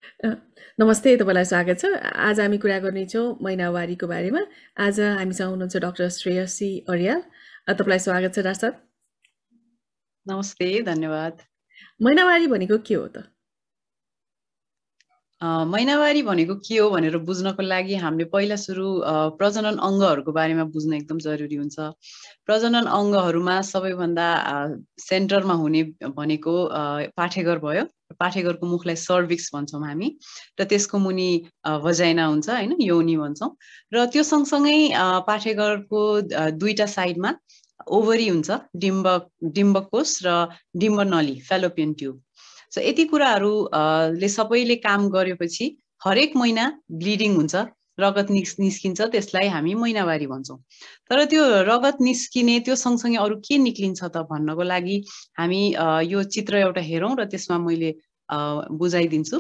A, नमस्ते, तपाईँलाई स्वागत छ। आज हामी कुरा गर्नेछौँ महिनावारीको बारेमा। आज हामीसँग हुनुहुन्छ डाक्टर श्रेयसी अर्याल। तपाईँलाई स्वागत छ डाक्टर साहब। नमस्ते, धन्यवाद। महिनावारी भनेको के हो त? महिनावारी भनेको के हो भनेर बुझ्नको लागि हामीले पहिला सुरु प्रजनन अङ्गहरूको बारेमा बुझ्न एकदम जरुरी हुन्छ। प्रजनन अङ्गहरूमा सबैभन्दा सेन्टरमा हुने भनेको पाठेघर भयो। पाठेघरको मुखलाई सर्भिक्स भन्छौँ हामी, र त्यसको मुनि भजाइना हुन्छ हैन, योनि भन्छौँ। र त्यो सँगसँगै पाठेघरको दुईटा साइडमा ओभरी हुन्छ, डिम्बकोश र डिम्बनली, फेलोपियन ट्युब। सो यति कुराहरू ले सबैले काम गरेपछि हरेक महिना ब्लिडिङ हुन्छ, रगत निस्किन्छ, त्यसलाई हामी महिनावारी भन्छौँ। तर त्यो रगत निस्किने त्यो सँगसँगै अरू के निक्लिन्छ त भन्नको लागि हामी यो चित्र एउटा हेरौँ र त्यसमा मैले बुझाइदिन्छु।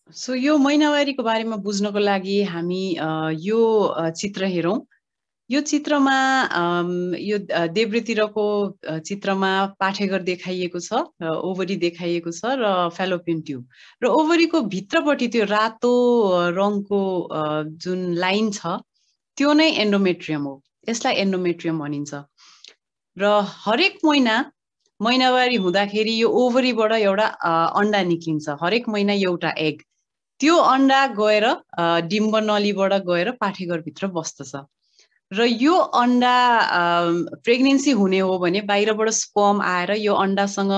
सो यो महिनावारीको बारेमा बुझ्नको लागि हामी यो चित्र हेरौँ। यो चित्रमा यो देब्रेतिरको चित्रमा पाठेघर देखाइएको छ, ओभरी देखाइएको छ र फेलोपियन ट्युब। र ओभरीको भित्रपट्टि त्यो रातो रङको जुन लाइन छ त्यो नै एन्डोमेट्रियम हो। यसलाई एन्डोमेट्रियम भनिन्छ। र हरेक महिनावारी हुँदाखेरि यो ओभरीबाट एउटा अन्डा निक्लिन्छ। हरेक महिना एउटा एग। त्यो अन्डा गएर डिम्बनलीबाट गएर पाठेघरभित्र बस्दछ। र यो अन्डा प्रेग्नेन्सी हुने हो भने बाहिरबाट स्पर्म आएर यो अन्डासँग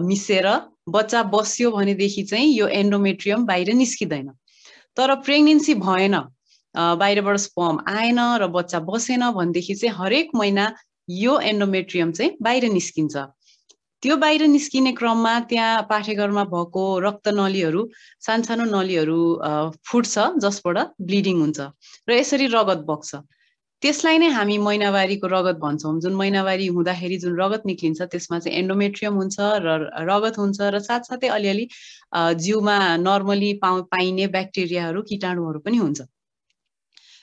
मिसेर बच्चा बस्यो भनेदेखि चाहिँ यो एन्डोमेट्रियम बाहिर निस्किँदैन। तर प्रेग्नेन्सी भएन, बाहिरबाट स्पर्म आएन र बच्चा बसेन भनेदेखि चाहिँ हरेक महिना यो एन्डोमेट्रियम चाहिँ बाहिर निस्किन्छ। त्यो बाहिर निस्किने क्रममा त्यहाँ पाठेघरमा भएको रक्तनलीहरू, सानसानो नलीहरू फुट्छ, जसबाट ब्लिडिङ हुन्छ र यसरी रगत बग्छ। त्यसलाई नै हामी महिनावारीको रगत भन्छौँ। जुन महिनावारी हुँदाखेरि जुन रगत निक्लिन्छ त्यसमा चाहिँ एन्डोमेट्रियम हुन्छ र रगत हुन्छ र साथसाथै अलिअलि जिउमा नर्मली पाइने ब्याक्टेरियाहरू, कीटाणुहरू पनि हुन्छ।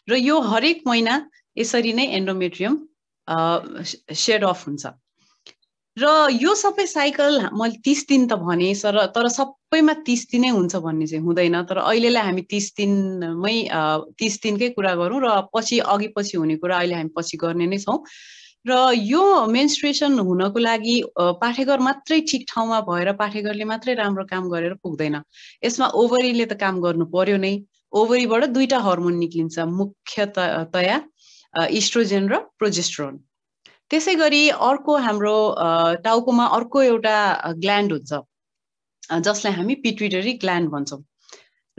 र यो हरेक महिना यसरी नै एन्डोमेट्रियम सेड अफ हुन्छ। र यो सबै साइकल मैले 30 दिन त भने, तर सबैमा 30 दिनै हुन्छ भन्ने चाहिँ हुँदैन। तर अहिलेलाई हामी 30 दिनमै 30 दिनकै कुरा गरौँ, र अघि पछि हुने कुरा अहिले हामी पछि गर्ने नै छौँ। र यो मेन्स्ट्रुएसन हुनको लागि पाठेघर मात्रै ठिक ठाउँमा भएर पाठेघरले मात्रै राम्रो काम गरेर पुग्दैन। यसमा ओभरीले त काम गर्नु पर्यो नै। ओभरीबाट दुईटा हर्मोन निक्लिन्छ, मुख्यतया इस्ट्रोजेन र प्रोजेस्टेरोन। त्यसै गरी अर्को हाम्रो टाउकोमा अर्को एउटा ग्ल्यान्ड हुन्छ जसलाई हामी पिट्युटरी ग्ल्यान्ड भन्छौँ।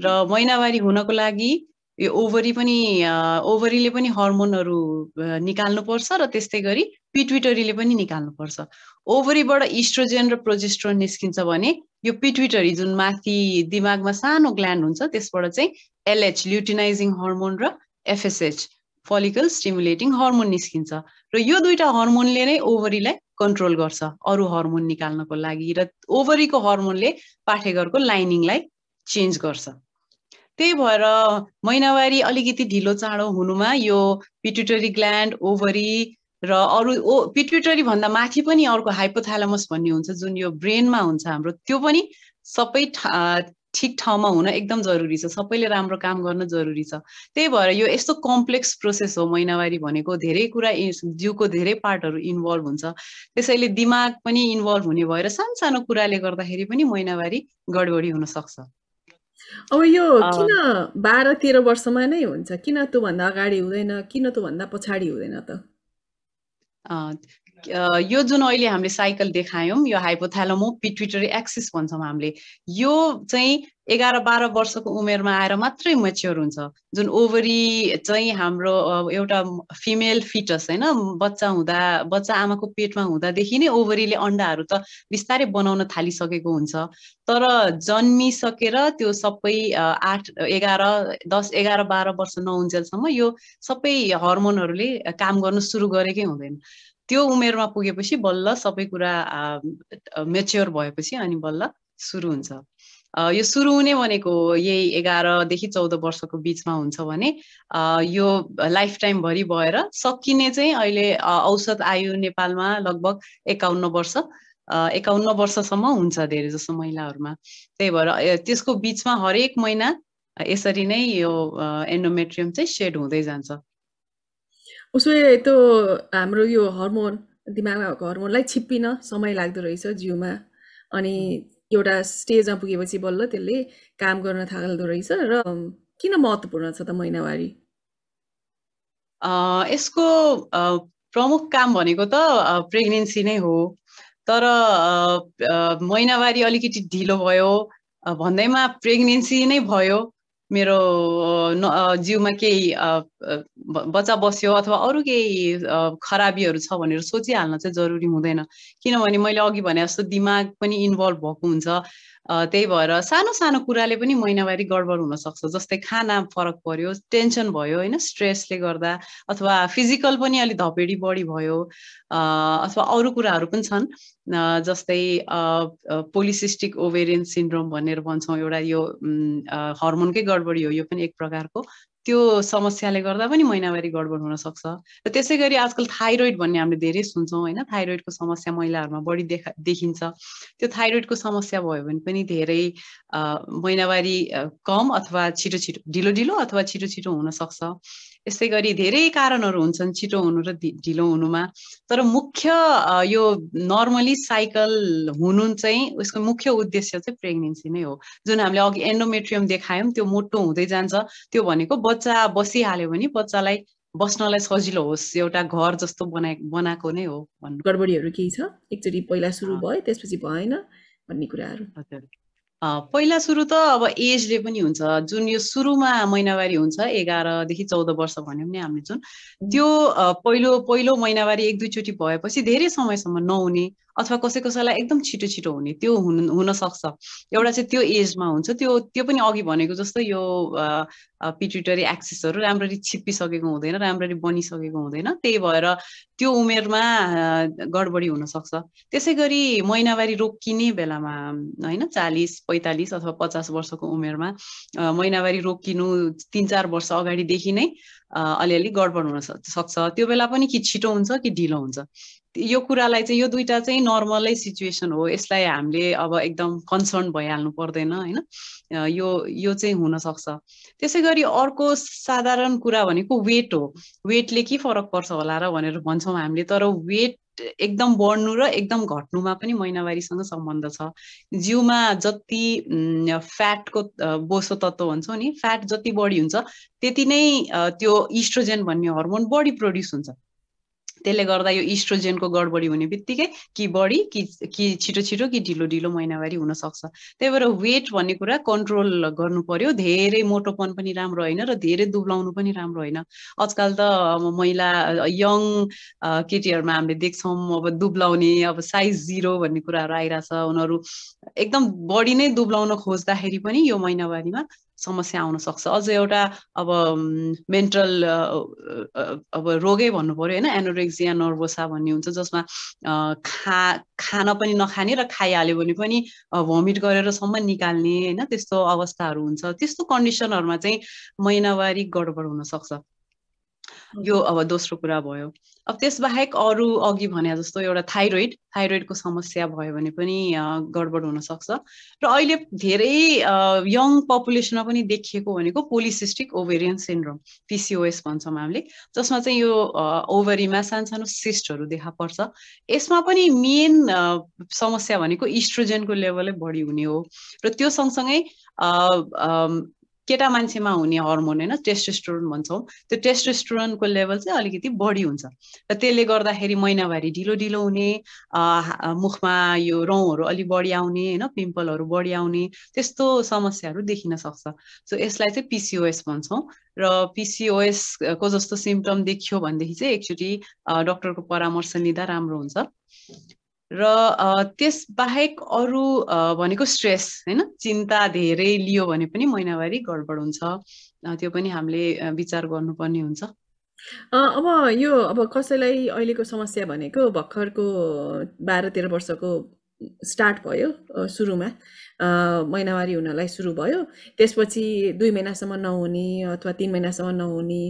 र महिनावारी हुनको लागि यो ओभरीले पनि हर्मोनहरू निकाल्नुपर्छ र त्यस्तै गरी पिट्युटरीले पनि निकाल्नुपर्छ। ओभरीबाट इस्ट्रोजेन र प्रोजेस्टेरोन निस्किन्छ भने यो पिट्युटरी जुन माथि दिमागमा सानो ग्ल्यान्ड हुन्छ त्यसबाट चाहिँ एलएच, ल्युटिनाइजिङ हर्मोन, र एफएसएच, फोलिकल स्टिमुलेटिङ हर्मोन निस्किन्छ। र यो दुईटा हर्मोनले नै ओभरीलाई कन्ट्रोल गर्छ अरू हर्मोन निकाल्नको लागि, र ओभरीको हर्मोनले पाठेघरको लाइनिङलाई चेन्ज गर्छ। त्यही भएर महिनावारी अलिकति ढिलो चाँडो हुनुमा यो पिट्युटरी ग्ल्यान्ड, ओभरी र अरू पिट्युटरी भन्दा माथि पनि अर्को हाइपोथालामस भन्ने हुन्छ जुन यो ब्रेनमा हुन्छ हाम्रो, त्यो पनि सबै ठिक ठाउँमा हुन एकदम जरुरी छ। सबैले राम्रो काम गर्न जरुरी छ। त्यही भएर यो यस्तो कम्प्लेक्स प्रोसेस हो महिनावारी भनेको। धेरै कुरा, जिउको धेरै पार्टहरू इन्भल्भ हुन्छ। त्यसैले दिमाग पनि इन्भल्भ हुने भएर सानसानो कुराले गर्दाखेरि पनि महिनावारी गडबडी हुन सक्छ। अब यो किन 12-13 वर्षमा नै हुन्छ? किन त्योभन्दा अगाडि हुँदैन? किन त्योभन्दा पछाडि हुँदैन त? यो जुन अहिले हामीले साइकल देखायौँ, यो हाइपोथालामो पिट्युटरी एक्सिस भन्छौँ हामीले। यो चाहिँ 11-12 वर्षको उमेरमा आएर मात्रै मेच्योर हुन्छ। जुन ओभरी चाहिँ हाम्रो एउटा फिमेल फिटस हैन, बच्चा आमाको पेटमा हुँदादेखि नै ओभरीले अन्डाहरू त बिस्तारै बनाउन थालिसकेको हुन्छ। तर जन्मिसकेर त्यो सबै 8, 11, 10, 11, 12 वर्ष नहुन्जेलसम्म यो सबै हर्मोनहरूले काम गर्न सुरु गरेकै हुँदैन। त्यो उमेरमा पुगेपछि बल्ल सबै कुरा मेच्योर भएपछि अनि बल्ल सुरु हुन्छ। यो सुरु हुने भनेको यही 11 देखि 14 वर्षको बिचमा हुन्छ भने यो लाइफ टाइम भरि भएर सकिने चाहिँ अहिले औसत आयु नेपालमा लगभग 51 वर्ष 51 वर्षसम्म हुन्छ धेरै जसो महिलाहरूमा। त्यही भएर त्यसको बिचमा हरेक महिना यसरी नै यो एन्डोमेट्रियम चाहिँ सेड हुँदै जान्छ। उसो त्यो हाम्रो यो हर्मोन दिमागमा भएको हर्मोनलाई छिप्पिन समय लाग्दो रहेछ जिउमा, अनि एउटा स्टेजमा पुगेपछि बल्ल त्यसले काम गर्न थाल्दो रहेछ। र किन महत्त्वपूर्ण छ त महिनावारी? यसको प्रमुख काम भनेको त प्रेग्नेन्सी नै हो, तर महिनावारी अलिकति ढिलो भयो भन्दैमा प्रेग्नेन्सी नै भयो, मेरो जिउमा केही बच्चा बस्यो अथवा अरू केही खराबीहरू छ भनेर सोचिहाल्न चाहिँ जरुरी हुँदैन, किनभने मैले अघि भने जस्तो दिमाग पनि इन्भल्भ भएको हुन्छ। त्यही भएर सानो सानो कुराले पनि महिनावारी गडबड हुन सक्छ, जस्तै खाना फरक पर्यो, टेन्सन भयो होइन, स्ट्रेसले गर्दा, अथवा फिजिकल पनि अलि धपेडी बढी भयो, अथवा अरू कुराहरू पनि छन्, जस्तै पोलिसिस्टिक ओभेरियन सिन्ड्रोम भनेर भन्छौँ एउटा, यो हर्मोनकै गडबडी हो, यो पनि एक प्रकारको। त्यो समस्याले गर्दा पनि महिनावारी गडबड हुन सक्छ। र त्यसै गरी आजकल थाइरोइड भन्ने हामीले धेरै सुन्छौँ होइन, थाइरोइडको समस्या महिलाहरूमा बढी देखिन्छ। त्यो थाइरोइडको समस्या भयो भने पनि धेरै महिनावारी कम अथवा छिटो छिटो, ढिलो ढिलो अथवा छिटो छिटो हुन सक्छ। यस्तै गरी धेरै कारणहरू हुन्छन् छिटो हुनु र ढिलो हुनुमा, तर मुख्य यो नर्मली साइकल हुनु चाहिँ उसको मुख्य उद्देश्य चाहिँ प्रेग्नेन्सी नै हो। जुन हामीले अघि एन्डोमेट्रियम देखायौँ त्यो मोटो हुँदै जान्छ, त्यो भनेको बच्चा बसिहाल्यो भने बच्चालाई बस्नलाई सजिलो होस्, एउटा घर जस्तो बनाएको नै हो भन्नु। गडबडीहरू केही छ? एकचोटि पहिला सुरु भयो त्यसपछि भएन भन्ने कुराहरू? हजुर, पहिला सुरु त अब एजले पनि हुन्छ। जुन यो सुरुमा महिनावारी हुन्छ 11देखि 14 वर्ष भन्यौँ नि हामीले, जुन त्यो पहिलो महिनावारी 1-2 चोटि भएपछि धेरै समयसम्म नहुने अथवा कसैलाई एकदम छिटो छिटो हुने, त्यो हुन सक्छ। एउटा चाहिँ त्यो एजमा हुन्छ, त्यो पनि अघि भनेको जस्तो यो पिट्युटरी एक्सिसहरू राम्ररी छिप्पिसकेको हुँदैन, राम्ररी बनिसकेको हुँदैन, त्यही भएर त्यो उमेरमा गडबडी हुन सक्छ। त्यसै गरी महिनावारी रोकिने बेलामा होइन, 40-45 अथवा 50 वर्षको उमेरमा महिनावारी रोकिनु 3-4 वर्ष अगाडिदेखि नै अलिअलि गडबड हुन सक्छ। त्यो बेला पनि कि छिटो हुन्छ कि ढिलो हुन्छ, यो कुरालाई चाहिँ, यो दुईटा चाहिँ नर्मलै सिचुएसन हो, यसलाई हामीले अब एकदम कन्सर्न भइहाल्नु पर्दैन होइन, यो चाहिँ हुन सक्छ। त्यसै गरी अर्को साधारण कुरा भनेको वेट हो। वेटले के फरक पर्छ होला र भनेर भन्छौँ हामीले, तर वेट एकदम बढ्नु र एकदम घट्नुमा पनि महिनावारीसँग सम्बन्ध छ। जिउमा जति फ्याटको बोसो तत्त्व भन्छौँ नि, फ्याट जति बढी हुन्छ त्यति नै त्यो इस्ट्रोजेन भन्ने हर्मोन बढी प्रोड्युस हुन्छ। त्यसले गर्दा यो इस्ट्रोजेनको गडबडी हुने बित्तिकै कि बढी कि छिटो छिटो कि ढिलो ढिलो महिनावारी हुन सक्छ। त्यही भएर वेट भन्ने कुरा कन्ट्रोल गर्नु पर्यो। धेरै मोटोपन पनि राम्रो होइन र धेरै दुब्लाउनु पनि राम्रो होइन। आजकल त अब महिला यङ केटीहरूमा हामीले देख्छौँ अब दुब्लाउने, अब साइज 0 भन्ने कुराहरू आइरहेछ, उनीहरू एकदम बढी नै दुब्लाउन खोज्दाखेरि पनि यो महिनावारीमा समस्या आउन सक्छ। अझ एउटा अब मेन्टल अब रोगै भन्नु पर्यो होइन, एनोरेक्सिया नर्भोसा भन्ने हुन्छ, जसमा खान पनि नखाने र खाइहाल्यो भने पनि भमिट गरेरसम्म निकाल्ने होइन, त्यस्तो अवस्थाहरू हुन्छ। त्यस्तो कन्डिसनहरूमा चाहिँ महिनावारी गडबड हुन सक्छ। यो अब दोस्रो कुरा भयो। अब त्यसबाहेक अरू अघि भने जस्तो एउटा थाइरोइडको समस्या भयो भने पनि गडबड हुन सक्छ। र अहिले धेरै यङ पपुलेसनमा पनि देखिएको भनेको पोलिसिस्टिक ओभेरियन सिन्ड्रोम, पिसिओएस भन्छौँ हामीले, जसमा चाहिँ यो ओभरीमा सानो सिस्टहरू देखा पर्छ। यसमा पनि मेन समस्या भनेको इस्ट्रोजेनको लेभलै बढी हुने हो। र त्यो सँगसँगै केटा मान्छेमा हुने हर्मोन होइन, टेस्टोस्टेरोन भन्छौँ, त्यो टेस्टोस्टेरोनको लेभल चाहिँ अलिकति बढी हुन्छ र त्यसले गर्दाखेरि महिनावारी ढिलो ढिलो हुने, मुखमा यो रौँहरू अलि बढी आउने होइन, पिम्पलहरू बढी आउने, त्यस्तो समस्याहरू देखिन सक्छ। सो यसलाई चाहिँ पिसिओएस भन्छौँ। र पिसिओएसको जस्तो सिम्पटम देखियो भनेदेखि चाहिँ एकचोटि डक्टरको परामर्श लिँदा राम्रो हुन्छ। र त्यसबाहेक अरू भनेको स्ट्रेस होइन, चिन्ता धेरै लियो भने पनि महिनावारी गडबड हुन्छ, त्यो पनि हामीले विचार गर्नुपर्ने हुन्छ। अब कसैलाई अहिलेको समस्या भनेको भर्खरको 12-13 वर्षको स्टार्ट भयो सुरुमा महिनावारी हुनलाई सुरु भयो त्यसपछि 2 महिनासम्म नहुने अथवा 3 महिनासम्म नहुने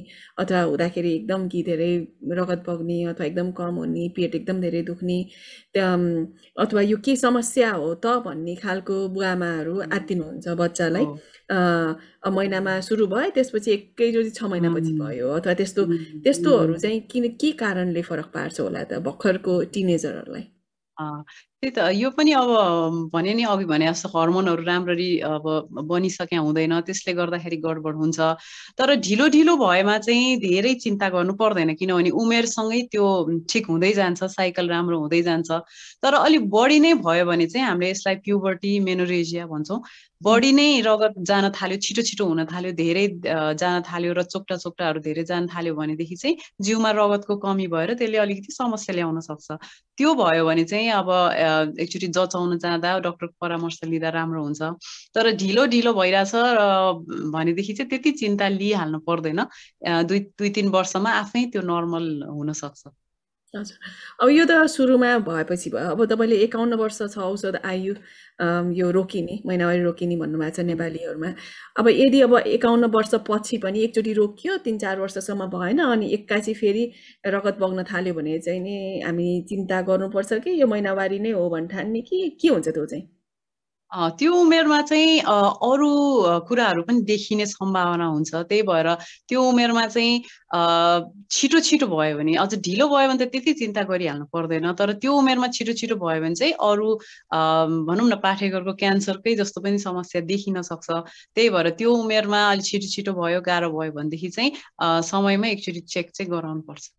अथवा हुँदाखेरि एकदम कि धेरै रगत बग्ने अथवा एकदम कम हुने पेट एकदम धेरै दुख्ने अथवा यो के समस्या हो त भन्ने खालको बुवाआमाहरू आत्तिनुहुन्छ बच्चालाई महिनामा सुरु भयो त्यसपछि एकैचोटि 6 महिनापछि भयो अथवा त्यस्तोहरू चाहिँ के कारणले फरक पार्छ होला त भर्खरको टिनेजरहरूलाई त्यही त यो पनि अब भने नि अघि भने जस्तो हर्मोनहरू राम्ररी अब बनिसक्या हुँदैन त्यसले गर्दाखेरि गडबड हुन्छ तर ढिलो ढिलो भएमा चाहिँ धेरै चिन्ता गर्नु पर्दैन किनभने उमेरसँगै त्यो ठिक हुँदै जान्छ साइकल राम्रो हुँदै जान्छ तर अलिक बढी नै भयो भने चाहिँ हामीले यसलाई प्युबर्टी मेनोरेजिया भन्छौँ बढी नै रगत जान थाल्यो छिटो छिटो हुन थाल्यो धेरै जान थाल्यो र चोक्टा चोक्टाहरू धेरै जान थाल्यो भनेदेखि चाहिँ जिउमा रगतको कमी भएर त्यसले अलिकति समस्या ल्याउन सक्छ त्यो भयो भने चाहिँ अब एकचोटि जचाउन जाँदा डक्टरको परामर्श लिँदा राम्रो हुन्छ तर ढिलो ढिलो भइरहेछ र भनेदेखि चाहिँ त्यति चिन्ता लिइहाल्नु पर्दैन 2-3 वर्षमा आफै त्यो नर्मल हुन सक्छ हजुर अब यो त सुरुमा भएपछि भयो अब तपाईँले 51 वर्ष छ औषध आयु यो रोकिने महिनावारी रोकिने भन्नुभएको छ नेपालीहरूमा अब यदि अब 51 वर्ष पछि पनि एकचोटि रोकियो 3-4 वर्षसम्म भएन अनि एक्कासी फेरि रगत बग्न थाल्यो भने चाहिँ नि हामी चिन्ता गर्नुपर्छ कि यो महिनावारी नै हो भन्ने ठान्ने कि के हुन्छ त्यो चाहिँ त्यो उमेरमा चाहिँ अरू कुराहरू पनि देखिने सम्भावना हुन्छ त्यही भएर त्यो उमेरमा चाहिँ छिटो छिटो भयो भने अझ ढिलो भयो भने त त्यति चिन्ता गरिहाल्नु पर्दैन तर त्यो उमेरमा छिटो छिटो भयो भने चाहिँ अरू भनौँ न पाठेघरको क्यान्सरकै जस्तो पनि समस्या देखिन सक्छ त्यही भएर त्यो उमेरमा अलिक छिटो छिटो भयो गाह्रो भयो भनेदेखि चाहिँ समयमा एकचोटि चेक चाहिँ गराउनु पर्छ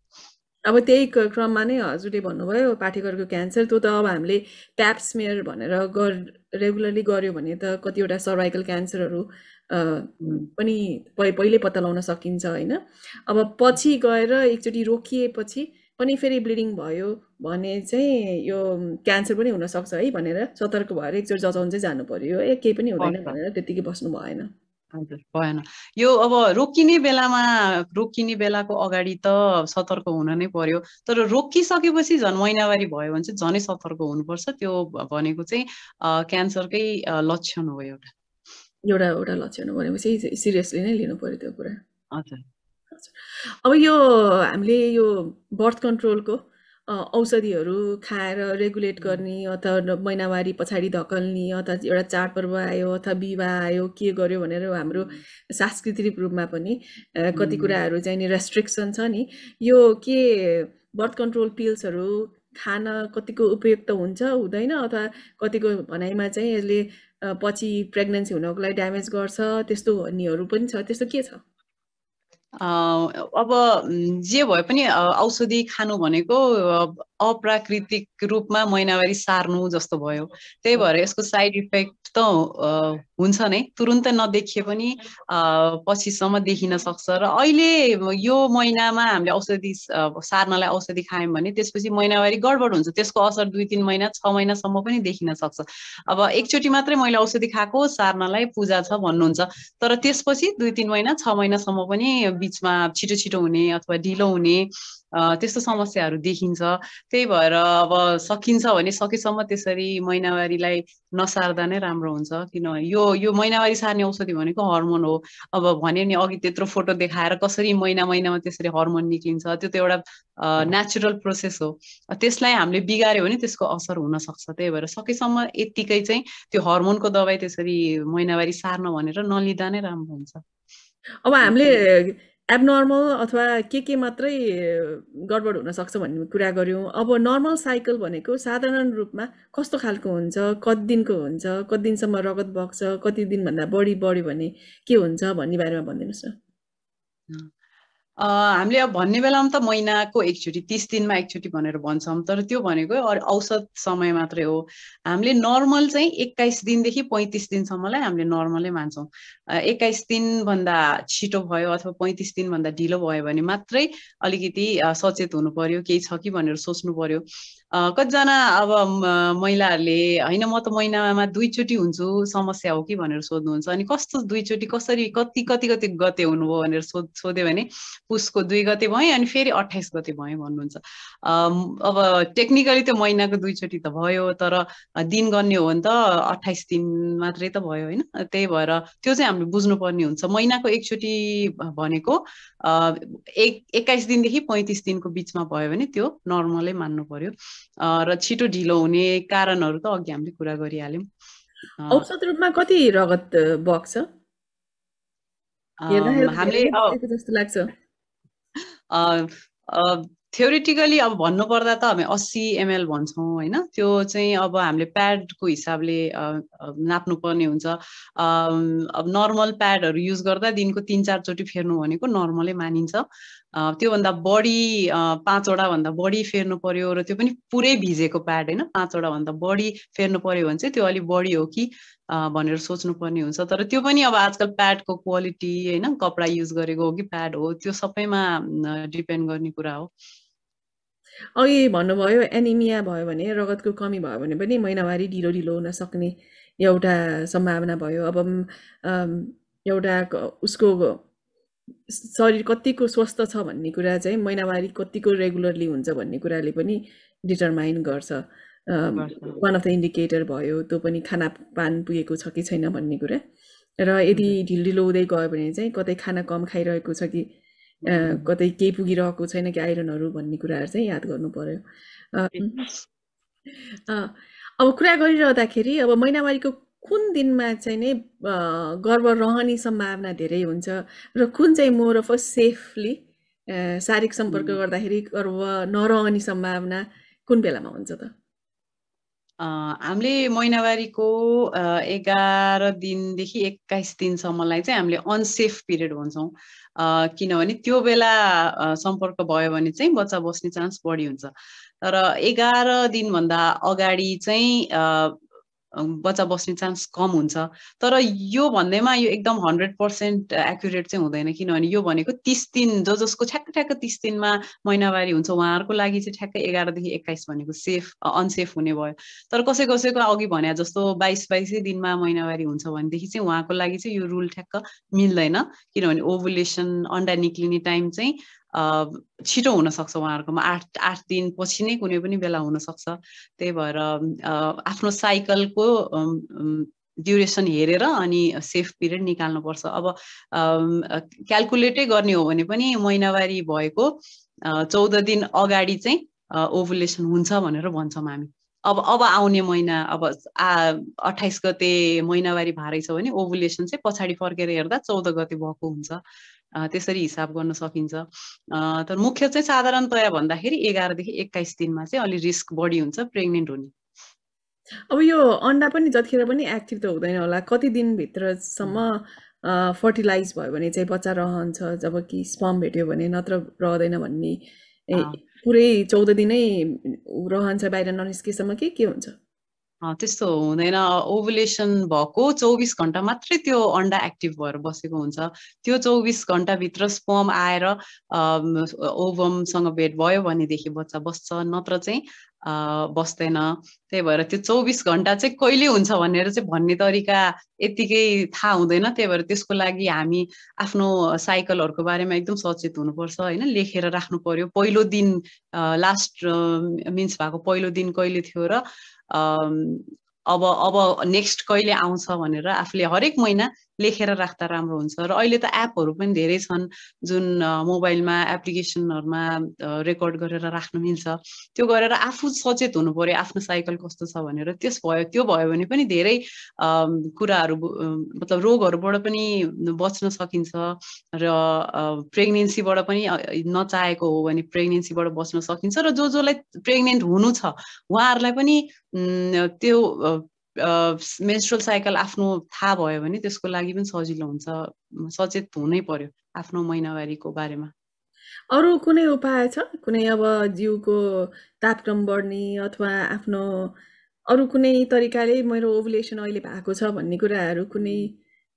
अब त्यही क्रममा नै हजुरले भन्नुभयो पाठेघरको क्यान्सर त्यो त अब हामीले प्याप स्मेयर भनेर रेगुलरली गर्यो भने त कतिवटा सर्भाइकल क्यान्सरहरू पनि पहिल्यै पत्ता लगाउन सकिन्छ होइन अब पछि गएर एकचोटि रोकिएपछि पनि फेरि ब्लिडिङ भयो भने चाहिँ यो क्यान्सर पनि हुनसक्छ है भनेर सतर्क भएर एकचोटि जचाउन चाहिँ जानु पर्यो केही पनि हुँदैन भनेर त्यतिकै बस्नु भएन हजुर भएन यो अब रोकिने बेलाको अगाडि त सतर्क हुन नै पर्यो तर रोकिसकेपछि झन् महिनावारी भयो भने चाहिँ झनै सतर्क हुनुपर्छ त्यो भनेको चाहिँ क्यान्सरकै लक्षण हो एउटा लक्षण हो भनेपछि सिरियसली नै लिनु पर्यो त्यो कुरा हजुर अब यो हामीले यो बर्थ कन्ट्रोलको औषधिहरू खाएर रेगुलेट गर्ने अथवा महिनावारी पछाडि धकल्ने अथवा एउटा चाडपर्व आयो अथवा विवाह आयो के गर्यो भनेर हाम्रो सांस्कृतिक रूपमा पनि कति कुराहरू चाहिँ नि रेस्ट्रिक्सन छ नि यो के बर्थ कन्ट्रोल पिल्सहरू खान कतिको उपयुक्त हुन्छ हुँदैन अथवा कतिको भनाइमा चाहिँ यसले पछि प्रेग्नेन्सी हुनको लागि ड्यामेज गर्छ त्यस्तो भन्नेहरू पनि छ त्यस्तो के छ अब जे भए पनि औषधि खानु भनेको अप्राकृतिक रूपमा महिनावारी सार्नु जस्तो भयो त्यही भएर यसको साइड इफेक्ट त हुन्छ नै तुरुन्तै नदेखिए पनि पछिसम्म देखिन सक्छ र अहिले यो महिनामा हामीले औषधि सार्नलाई औषधि खायौँ भने त्यसपछि महिनावारी गडबड हुन्छ त्यसको असर 2-3 महिना 6 महिनासम्म पनि देखिन सक्छ अब एकचोटि मात्रै मैले औषधि खाएको सार्नलाई पूजा छ भन्नुहुन्छ तर त्यसपछि 2-3 महिना 6 महिनासम्म पनि बिचमा छिटो छिटो हुने अथवा ढिलो हुने त्यस्तो समस्याहरू देखिन्छ त्यही भएर अब सकिन्छ भने सकेसम्म त्यसरी महिनावारीलाई नसार्दा नै राम्रो हुन्छ किन यो महिनावारी सार्ने औषधि भनेको हर्मोन हो अब भन्यो नि अघि त्यत्रो फोटो देखाएर कसरी महिनामा त्यसरी हर्मोन निक्लिन्छ त्यो त एउटा नेचुरल प्रोसेस हो त्यसलाई हामीले बिगार्यो भने त्यसको असर हुन सक्छ त्यही भएर सकेसम्म यतिकै चाहिँ त्यो हर्मोनको दबाई त्यसरी महिनावारी सार्न भनेर नलिँदा नै राम्रो हुन्छ अब हामीले एबनर्मल अथवा के मात्रै गडबड हुन सक्छ भन्ने कुरा गर्यौं अब नर्मल साइकल भनेको साधारण रूपमा कस्तो खालको हुन्छ कति दिनको हुन्छ कति दिनसम्म रगत बग्छ कति दिनभन्दा बढी बढ्यो भने के हुन्छ भन्ने बारेमा भनिदिनुस् न हामीले अब भन्ने बेलामा त महिनाको एकचोटि 30 दिनमा एकचोटि भनेर भन्छौँ तर त्यो भनेको औसत समय मात्रै हो हामीले नर्मल चाहिँ 21 दिनदेखि 35 दिनसम्मलाई हामीले नर्मलै मान्छौँ 21 दिनभन्दा छिटो भयो अथवा 35 दिनभन्दा ढिलो भयो भने मात्रै अलिकति सचेत हुनु पर्यो केही छ कि भनेर सोच्नु पर्यो कतिजना अब महिलाहरूले हैन म त महिनामा 2 चोटि हुन्छु समस्या हो कि भनेर सोध्नुहुन्छ अनि कस्तो 2 चोटि कसरी कति गते हुनुभयो भनेर सोध्यो भने पुसको 2 गते भएँ अनि फेरि 28 गते भएँ भन्नुहुन्छ। अब टेक्निकली त्यो महिनाको 2 चोटि त भयो, तर दिन गन्ने हो भने त 28 दिन मात्रै त भयो होइन। त्यही भएर त्यो चाहिँ हामीले बुझ्नुपर्ने हुन्छ। महिनाको एकचोटि भनेको 21 दिनदेखि 35 दिनको बिचमा भयो भने त्यो नर्मलै मान्नु पर्यो। र छिटो ढिलो हुने कारणहरू त अघि हामीले कुरा गरिहाल्यौँ। औसत रूपमा कति रगत बग्छ? हेर्दाखेरि त धेरै हामीले नै बगेको जस्तो लाग्छ। थ्योरिटिकली अब भन्नुपर्दा त हामी 80 ml भन्छौँ होइन। त्यो चाहिँ अब हामीले प्याडको हिसाबले नाप्नु पर्ने हुन्छ। अब नर्मल प्याडहरू युज गर्दा दिनको 3-4 चोटि फेर्नु भनेको नर्मलै मानिन्छ। त्योभन्दा बढी 5वटा भन्दा बढी फेर्नु पर्यो, र त्यो पनि पुरै भिजेको प्याड होइन, 5वटा भन्दा बढी फेर्नु पर्यो भने चाहिँ त्यो अलिक बढी हो कि भनेर सोच्नु पर्ने हुन्छ। तर त्यो पनि अब आजकल प्याडको क्वालिटी होइन, कपडा युज गरेको हो कि प्याड हो, त्यो सबैमा डिपेन्ड गर्ने कुरा हो। अघि भन्नुभयो एनिमिया भयो भने, रगतको कमी भयो भने पनि महिनावारी ढिलो ढिलो हुन सक्ने एउटा सम्भावना भयो। अब एउटा उसको शरीर कतिको स्वस्थ छ भन्ने कुरा चाहिँ महिनावारी कतिको रेगुलरली हुन्छ भन्ने कुराले पनि डिटरमाइन गर्छ। वान अफ द इन्डिकेटर भयो। त्यो पनि खानापान पुगेको छ कि छैन भन्ने कुरा। र यदि ढिलो हुँदै गयो भने चाहिँ कतै खाना कम खाइरहेको छ कि कतै केही पुगिरहेको छैन कि आइरनहरू भन्ने कुराहरू चाहिँ याद गर्नु पर्यो। अब कुरा गरिरहँदाखेरि अब महिनावारीको कुन दिनमा चाहिँ नै गर्भ रहने सम्भावना धेरै हुन्छ र कुन चाहिँ मोर अफ सेफली शारीरिक सम्पर्क गर्दाखेरि गर्भ नरहने सम्भावना कुन बेलामा हुन्छ त? हामीले महिनावारीको 11 दिनदेखि 21 दिनसम्मलाई चाहिँ हामीले अनसेफ पिरियड भन्छौँ। किनभने त्यो बेला सम्पर्क भयो भने चाहिँ बच्चा बस्ने चान्स बढी हुन्छ। तर 11 दिनभन्दा अगाडि चाहिँ बच्चा बस्ने चान्स कम हुन्छ। तर यो भन्दैमा यो एकदम 100% एक्युरेट चाहिँ हुँदैन, किनभने यो भनेको 30 दिन जसको ठ्याक्क 30 दिनमा महिनावारी हुन्छ उहाँहरूको लागि चाहिँ ठ्याक्कै 11 देखि 21 भनेको सेफ अनसेफ हुने भयो। तर कसैको अघि भने जस्तो 22 दिनमा महिनावारी हुन्छ भनेदेखि चाहिँ उहाँको लागि चाहिँ यो रुल ठ्याक्क मिल्दैन, किनभने ओभुलेसन अन्डा निक्लिने टाइम चाहिँ छिटो हुनसक्छ उहाँहरूकोमा 8 दिन पछि नै कुनै पनि बेला हुनसक्छ। त्यही भएर आफ्नो साइकलको ड्युरेसन हेरेर अनि सेफ पिरियड निकाल्नुपर्छ। अब क्यालकुलेटै गर्ने हो भने पनि महिनावारी भएको 14 दिन अगाडि चाहिँ ओभुलेसन हुन्छ भनेर भन्छौँ हामी। अब आउने महिना अब 28 गते महिनावारी भारै छ भने ओभुलेसन चाहिँ पछाडि फर्केर हेर्दा 14 गते भएको हुन्छ। त्यसरी हिसाब गर्न सकिन्छ। तर मुख्य चाहिँ साधारणतया भन्दाखेरि 11 देखि 21 दिनमा चाहिँ अलि रिस्क बढी हुन्छ प्रेग्नेन्ट हुने। अब यो अन्डा पनि जतिखेर पनि एक्टिभ त हुँदैन होला, कति दिनभित्रसम्म फर्टिलाइज भयो भने चाहिँ बच्चा रहन्छ, जबकि स्पर्म भेट्यो भने नत्र रहँदैन भन्ने पुरै 14 दिनै रहन्छ बाहिर ननिस्केसम्म कि के हुन्छ? त्यस्तो हुँदैन। ओभुलेसन भएको 24 घण्टा मात्रै त्यो अन्डा एक्टिभ भएर बसेको हुन्छ। त्यो 24 घण्टाभित्र स्पर्म आएर ओभमसँग भेट भयो भनेदेखि बच्चा बस्छ, नत्र चाहिँ बस्दैन। त्यही भएर त्यो 24 घण्टा चाहिँ कहिले हुन्छ भनेर चाहिँ भन्ने तरिका यत्तिकै थाहा हुँदैन। त्यही भएर त्यसको लागि हामी आफ्नो साइकलहरूको बारेमा एकदम सचेत हुनुपर्छ होइन, लेखेर राख्नु पर्यो। पहिलो दिन लास्ट मिन्स भएको पहिलो दिन कहिले थियो र अब नेक्स्ट कहिले आउँछ भनेर आफूले हरेक महिना लेखेर राख्दा राम्रो हुन्छ। र अहिले त एपहरू पनि धेरै छन् जुन मोबाइलमा एप्लिकेसनहरूमा रेकर्ड गरेर राख्न मिल्छ। त्यो गरेर आफू सचेत हुनु पर्यो आफ्नो साइकल कस्तो छ भनेर। त्यो भयो भने पनि धेरै कुराहरू मतलब रोगहरूबाट पनि बच्न सकिन्छ र प्रेग्नेन्सीबाट पनि नचाहेको हो भने प्रेग्नेन्सीबाट बच्न सकिन्छ। र जसलाई प्रेग्नेन्ट हुनु छ उहाँहरूलाई पनि त्यो मेन्स्ट्रुअल साइकल आफ्नो थाहा भयो भने त्यसको लागि पनि सजिलो हुन्छ। सचेत हुनै पर्यो आफ्नो महिनावारीको बारेमा। अरू कुनै उपाय छ? कुनै अब जिउको तापक्रम बढ्ने अथवा आफ्नो अरू कुनै तरिकाले मेरो ओभुलेसन अहिले भएको छ भन्ने कुराहरू कुनै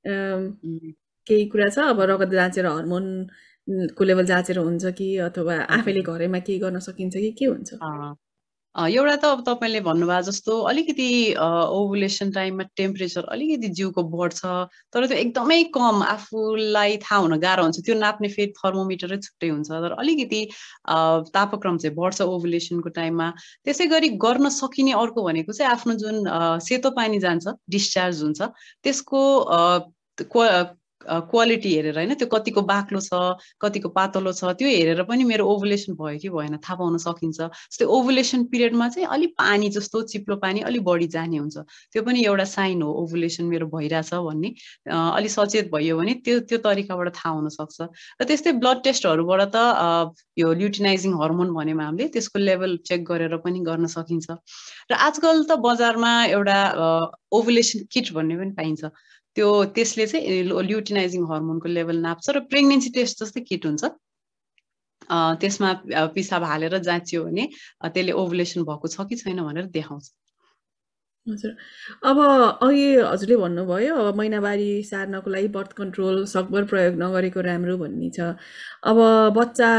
केही कुरा छ? अब रगत जाँचेर हर्मोनको लेभल जाँचेर हुन्छ कि अथवा आफैले घरैमा केही गर्न सकिन्छ कि के हुन्छ? एउटा त अब तपाईँले भन्नुभएको जस्तो अलिकति ओभुलेसन टाइममा टेम्परेचर अलिकति जिउको बढ्छ, तर त्यो एकदमै कम, आफूलाई थाहा हुन गाह्रो हुन्छ। त्यो नाप्ने फेरि थर्मोमिटरै छुट्टै हुन्छ, तर अलिकति तापक्रम चाहिँ बढ्छ ओभुलेसनको टाइममा। त्यसै गरी गर्न सकिने अर्को भनेको चाहिँ आफ्नो जुन सेतो पानी जान्छ, डिस्चार्ज हुन्छ, त्यसको क्वालिटी हेरेर होइन, त्यो कतिको बाक्लो छ, कतिको पातलो छ, त्यो हेरेर पनि मेरो ओभुलेसन भयो कि भएन थाहा पाउन सकिन्छ। जस्तै ओभुलेसन पिरियडमा चाहिँ अलिक पानी जस्तो चिप्लो पानी अलिक बढी जाने हुन्छ, त्यो पनि एउटा साइन हो ओभुलेसन मेरो भइरहेछ भन्ने। अलि सचेत भयो भने त्यो त्यो तरिकाबाट थाहा हुन सक्छ। र त्यस्तै ब्लड टेस्टहरूबाट त यो ल्युटिनाइजिङ हर्मोन भन्यौँ हामीले, त्यसको लेभल चेक गरेर पनि गर्न सकिन्छ। र आजकल त बजारमा एउटा ओभुलेसन किट भन्ने पनि पाइन्छ, त्यसले चाहिँ ल्युटिनाइजिङ हर्मोनको लेभल नाप्छ। र प्रेग्नेन्सी टेस्ट जस्तै किट हुन्छ, त्यसमा पिसाब हालेर जाँचियो भने त्यसले ओभुलेसन भएको छ कि छैन भनेर देखाउँछ। हजुर, अब अघि हजुरले भन्नुभयो अब महिनावारी सार्नको लागि बर्थ कन्ट्रोल सकभर प्रयोग नगरेको राम्रो भन्ने छ। अब बच्चा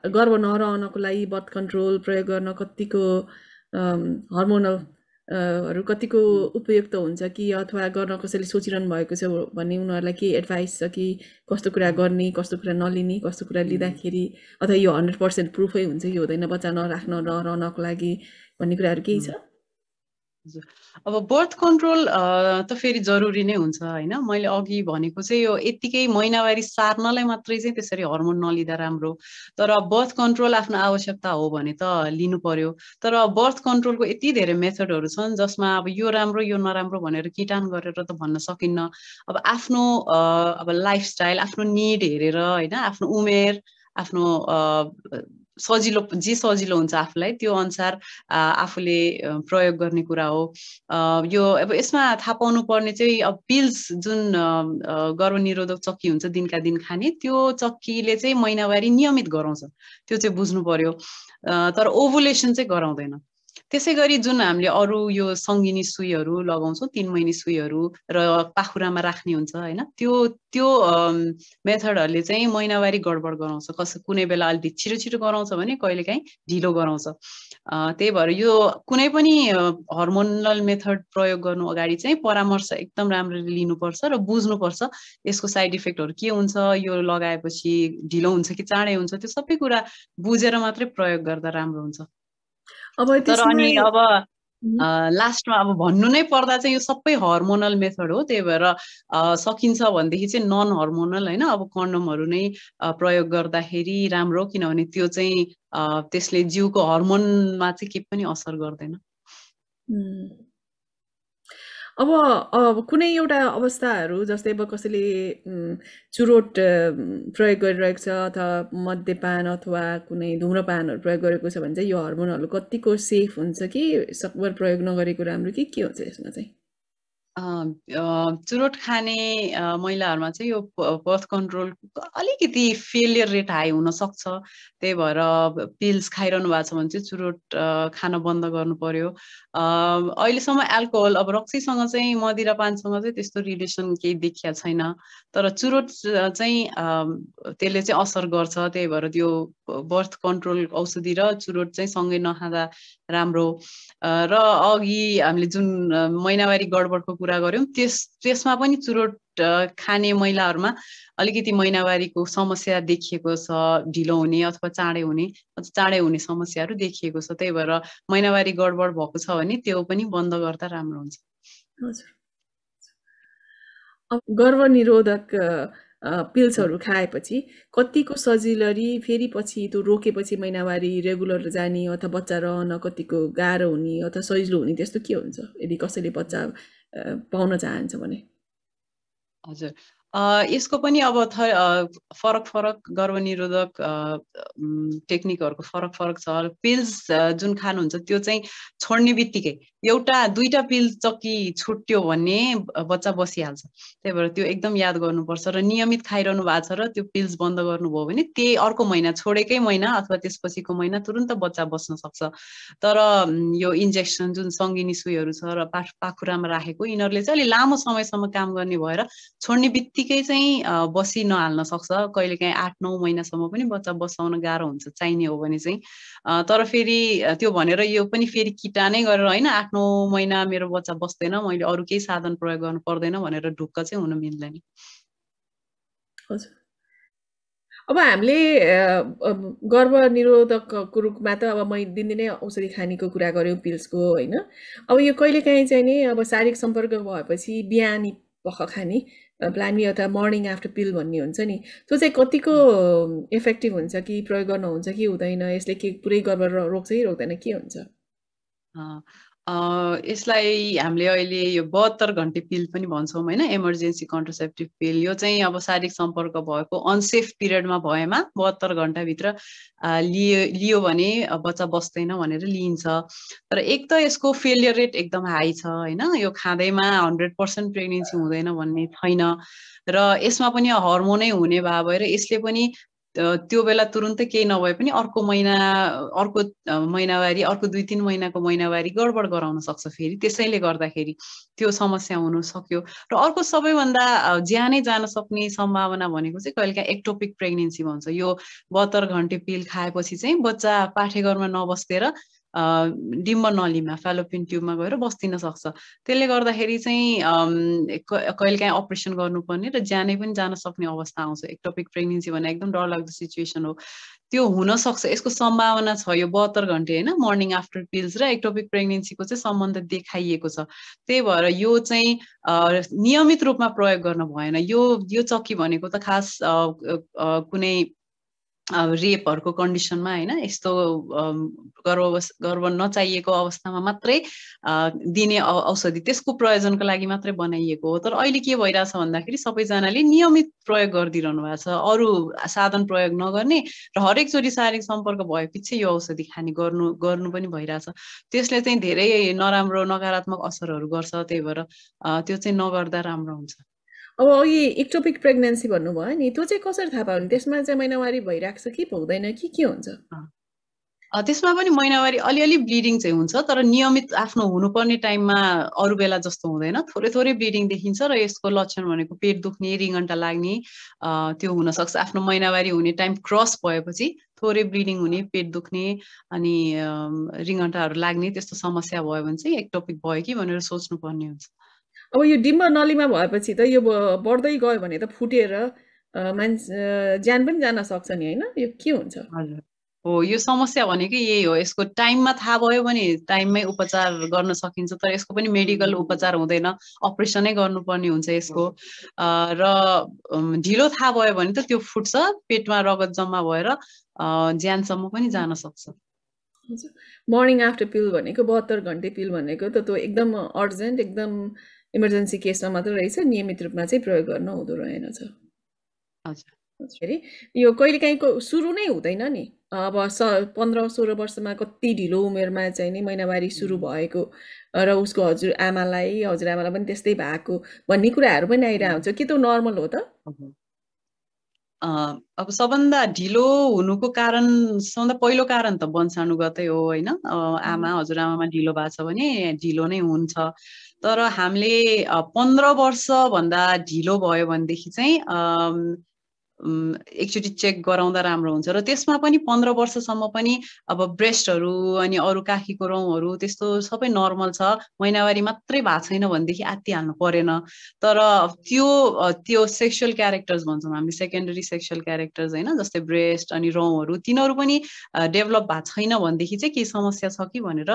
गर्भ नहराउनको लागि बर्थ कन्ट्रोल प्रयोग गर्न कतिको हर्मोनल हरू कतिको उपयुक्त हुन्छ कि, अथवा गर्न कसैले सोचिरहनु भएको छ भन्ने उनीहरूलाई के एडभाइस छ कि कस्तो कुरा गर्ने, कस्तो कुरा नलिने, कस्तो कुरा लिँदाखेरि, अथवा यो 100% प्रुफै हुन्छ कि हुँदैन बच्चा नहराउनको लागि भन्ने कुराहरू केही छ? अब बर्थ कन्ट्रोल त फेरि जरुरी नै हुन्छ होइन। मैले अघि भनेको चाहिँ यो यत्तिकै महिनावारी सार्नलाई मात्रै चाहिँ त्यसरी हर्मोन नलिँदा राम्रो, तर बर्थ कन्ट्रोल आफ्नो आवश्यकता हो भने त लिनु पर्यो। तर बर्थ कन्ट्रोलको यति धेरै मेथडहरू छन् जसमा अब यो राम्रो यो नराम्रो भनेर किटान गरेर त भन्न सकिन्न। अब आफ्नो अब लाइफस्टाइल, आफ्नो निड हेरेर होइन, आफ्नो उमेर, आफ्नो सजिलो, जे सजिलो हुन्छ आफूलाई त्यो अनुसार आफूले प्रयोग गर्ने कुरा हो। यो अब यसमा थाहा पाउनु पर्ने चाहिँ अब पिल्स जुन गर्भनिरोधक चक्की हुन्छ दिनका दिन खाने, त्यो चक्कीले चाहिँ महिनावारी नियमित गराउँछ, त्यो चाहिँ बुझ्नु पर्यो। तर ओभुलेसन चाहिँ गराउँदैन। त्यसै गरी जुन हामीले अरू यो सङ्गिनी सुईहरू लगाउँछौँ, 3 महिने सुईहरू र पाखुरामा राख्ने हुन्छ होइन, त्यो मेथडहरूले चाहिँ महिनावारी गडबड गराउँछ। कुनै बेला अलिक छिटो छिटो गराउँछ भने कहिलेकाहीँ ढिलो गराउँछ। त्यही भएर यो कुनै पनि हर्मोनल मेथड प्रयोग गर्नु अगाडि चाहिँ परामर्श एकदम राम्ररी लिनुपर्छ र बुझ्नुपर्छ यसको साइड इफेक्टहरू के हुन्छ, यो लगाएपछि ढिलो हुन्छ कि चाँडै हुन्छ, त्यो सबै कुरा बुझेर मात्रै प्रयोग गर्दा राम्रो हुन्छ। अब तर अनि त्यसमै अब लास्टमा अब भन्नु नै पर्दा चाहिँ यो सबै हर्मोनल मेथड हो, त्यही भएर सकिन्छ भनेदेखि चाहिँ नन हर्मोनल होइन, अब कन्डमहरू नै प्रयोग गर्दाखेरि राम्रो, किनभने त्यो चाहिँ त्यसले जिउको हर्मोनमा चाहिँ केही पनि असर गर्दैन। अब कुनै एउटा अवस्थाहरू जस्तै अब कसैले चुरोट प्रयोग गरिरहेको छ अथवा मद्यपान अथवा कुनै धुम्रपानहरू प्रयोग गरेको छ भने चाहिँ यो हर्मोनहरू कतिको सेफ हुन्छ कि सकभर प्रयोग नगरेको राम्रो कि के हुन्छ यसमा चाहिँ? चुरोट खाने महिलाहरूमा चाहिँ यो बर्थ कन्ट्रोल अलिकति फेलियर रेट हाई हुनसक्छ, त्यही भएर पिल्स खाइरहनु भएको छ भने चाहिँ चुरोट खान बन्द गर्नु पर्यो। अहिलेसम्म एल्कोहल, अब रक्सीसँग चाहिँ मदिरापानसँग चाहिँ त्यस्तो रिलेसन केही देखिया छैन, तर चुरोट चाहिँ त्यसले चाहिँ असर गर्छ, त्यही भएर त्यो बर्थ कन्ट्रोल औषधि र चुरोट चाहिँ सँगै नखाँदा राम्रो। र अघि हामीले जुन महिनावारी गडबडको कुरा गऱ्यौँ त्यसमा पनि चुरोट खाने महिलाहरूमा अलिकति महिनावारीको समस्या देखिएको छ, ढिलो हुने अथवा चाँडै हुने समस्याहरू देखिएको छ। त्यही भएर महिनावारी गडबड भएको छ भने त्यो पनि बन्द गर्दा राम्रो हुन्छ। हजुर, अब गर्भनिरोधक पिल्सहरू खाएपछि कतिको सजिलरी फेरि पछि त्यो रोकेपछि महिनावारी रेगुलर जाने अथवा बच्चा रहन कतिको गाह्रो हुने अथवा सजिलो हुने त्यस्तो के हुन्छ यदि कसैले बच्चा पाउन चाहन्छ भने? हजुर, यसको पनि अब फरक गर्भनिरोधक टेक्निकहरूको फरक छ। पिल्स जुन खानुहुन्छ त्यो चाहिँ छोड्ने बित्तिकै एउटा दुईटा पिल चक्की छुट्यो भने बच्चा बसिहाल्छ। त्यही भएर त्यो एकदम याद गर्नुपर्छ र नियमित खाइरहनु भएको छ र त्यो पिल्स बन्द गर्नुभयो भने त्यही अर्को महिना छोडेकै महिना अथवा त्यसपछिको महिना तुरुन्त बच्चा बस्न सक्छ। तर यो इन्जेक्सन जुन सङ्गिनी सुईहरू छ र पाखुरामा राखेको यिनीहरूले चाहिँ अलि लामो समयसम्म काम गर्ने भएर छोड्ने बित्तिकै चाहिँ बसी नहाल्न सक्छ। कहिलेकाहीँ 8-9 महिनासम्म पनि बच्चा बसाउन गाह्रो हुन्छ चाहिने हो भने चाहिँ। तर फेरि त्यो भनेर यो पनि फेरि किटानै गरेर होइन 8-9 महिना मेरो बच्चा बस्दैन मैले अरू केही साधन प्रयोग गर्नु पर्दैन भनेर ढुक्क चाहिँ हुन मिल्दैन। हजुर। अब हामीले गर्भनिरोधकको रूपमा त अब मैले दिनदिनै औषधि खानेको कुरा गऱ्यौँ पिल्सको होइन। अब यो कहिलेकाहीँ चाहिँ नि अब शारीरिक सम्पर्क भएपछि बिहानी पख खाने प्लामी अथवा मर्निङ आफ्टर पिल भन्ने हुन्छ नि, त्यो चाहिँ कतिको इफेक्टिभ हुन्छ कि प्रयोग गर्न हुन्छ कि हुँदैन, यसले के पुरै गर्भ रोक्छ कि रोक्दैन, के हुन्छ? यसलाई हामीले अहिले यो 72 घण्टे पिल पनि भन्छौँ होइन, इमर्जेन्सी कन्ट्रासेप्टिभ पिल। यो चाहिँ अब शारीरिक सम्पर्क भएको अनसेफ पिरियडमा भएमा 72 घण्टाभित्र लियो भने बच्चा बस्दैन भनेर लिइन्छ। तर एक त यसको फेलियर रेट एकदम हाई छ होइन, यो खाँदैमा 100% प्रेग्नेन्सी हुँदैन भन्ने छैन र यसमा पनि हर्मोनै हुने भएर यसले पनि त्यो बेला तुरुन्तै केही नभए पनि अर्को महिनावारी अर्को 2-3 महिनाको महिनावारी गडबड गराउन सक्छ फेरि, त्यसैले गर्दाखेरि त्यो समस्या हुन सक्यो। र अर्को सबैभन्दा ज्यानै जान सक्ने सम्भावना भनेको चाहिँ कहिलेकाहीँ एक्टोपिक प्रेग्नेन्सी भन्छ। यो 72 घण्टे पिल खाएपछि चाहिँ बच्चा पाठेघरमा नबस्देर डिम्ब नलीमा फ्यालोपियन ट्युबमा गएर बस्दिन सक्छ। त्यसले गर्दाखेरि चाहिँ कहिलेकाहीँ अपरेसन गर्नुपर्ने र ज्यानै पनि जान सक्ने अवस्था आउँछ। एक्टोपिक प्रेग्नेन्सी भने एकदम डरलाग्दो सिचुएसन हो, त्यो हुन सक्छ, यसको सम्भावना छ। यो 72 घण्टे होइन मर्निङ आफ्टर पिल्स र एक्टोपिक प्रेग्नेन्सीको चाहिँ सम्बन्ध देखाइएको छ। त्यही भएर यो चाहिँ नियमित रूपमा प्रयोग गर्न भएन। यो चक्की भनेको त खास कुनै रेपहरूको कन्डिसनमा होइन, यस्तो गर्भ नचाहिएको अवस्थामा मात्रै दिने औषधि त्यसको प्रयोजनको लागि मात्रै बनाइएको हो। तर अहिले के भइरहेछ भन्दाखेरि सबैजनाले नियमित प्रयोग गरिदिइरहनु भएको छ, अरू साधन प्रयोग नगर्ने र हरेकचोटि शारीरिक सम्पर्क भएपछि यो औषधि खाने गर्नु पनि भइरहेछ। त्यसले चाहिँ धेरै नराम्रो नकारात्मक असरहरू गर्छ। त्यही भएर त्यो चाहिँ नगर्दा राम्रो हुन्छ। अब अघि एक्टोपिक प्रेग्नेन्सी भन्नुभयो नि, त्यो चाहिँ कसरी थाहा पाउने? त्यसमा चाहिँ महिनावारी भइरहेको छ कि हुँदैन कि के हुन्छ? त्यसमा पनि महिनावारी अलिअलि ब्लिडिङ चाहिँ हुन्छ, तर नियमित आफ्नो हुनुपर्ने टाइममा अरू बेला जस्तो हुँदैन। थोरै ब्लिडिङ देखिन्छ र यसको लक्षण भनेको पेट दुख्ने, रिङ्गन्टा लाग्ने त्यो हुनसक्छ। आफ्नो महिनावारी हुने टाइम क्रस भएपछि थोरै ब्लिडिङ हुने, पेट दुख्ने अनि रिङ्गन्टाहरू लाग्ने त्यस्तो समस्या भयो भने चाहिँ एक्टोपिक भयो कि भनेर सोच्नुपर्ने हुन्छ। अब यो डिम्ब नलीमा भएपछि त यो बढ्दै गयो भने त फुटेर मान्छे ज्यान पनि जान सक्छ नि होइन, यो के हुन्छ? हजुर हो, यो समस्या भनेकै यही हो। यसको टाइममा थाहा भयो भने टाइममै उपचार गर्न सकिन्छ, तर यसको पनि मेडिकल उपचार हुँदैन, अपरेसनै गर्नुपर्ने हुन्छ यसको। र ढिलो थाहा भयो भने त त्यो फुट्छ, पेटमा रगत जम्मा भएर ज्यानसम्म पनि जान सक्छ। मर्निङ आफ्टर पिल भनेको 72 घण्टे पिल भनेको त त्यो एकदम अर्जेन्ट, एकदम इमर्जेन्सी केसमा मात्र रहेछ, नियमित रूपमा चाहिँ प्रयोग गर्न हुँदो रहेनछ। हजुर फेरि यो कहिलेकाहीँको सुरु नै हुँदैन नि, अब 15-16 वर्षमा कति ढिलो उमेरमा चाहिँ नि महिनावारी सुरु भएको र उसको हजुरआमालाई पनि त्यस्तै भएको भन्ने कुराहरू पनि आइरहेको हुन्छ, के त्यो नर्मल हो त? अब सबभन्दा ढिलो हुनुको कारण सबभन्दा पहिलो कारण त वंशानुगतै हो होइन। हजुरआमामा ढिलो भएको छ भने ढिलो नै हुन्छ। तर हामीले 15 वर्षभन्दा ढिलो भयो भनेदेखि चाहिँ एकचोटि चेक गराउँदा राम्रो हुन्छ। र त्यसमा पनि 15 वर्षसम्म पनि अब ब्रेस्टहरू अनि अरू काखीको रौँहरू त्यस्तो सबै नर्मल छ, महिनावारी मात्रै भएको छैन भनेदेखि आत्तिहाल्नु परेन। तर त्यो सेक्सुअल क्यारेक्टर्स भन्छौँ हामीले, सेकेन्डरी सेक्सुअल क्यारेक्टर्स होइन, जस्तै ब्रेस्ट अनि रौँहरू तिनीहरू पनि डेभलप भएको छैन भनेदेखि चाहिँ केही समस्या छ कि भनेर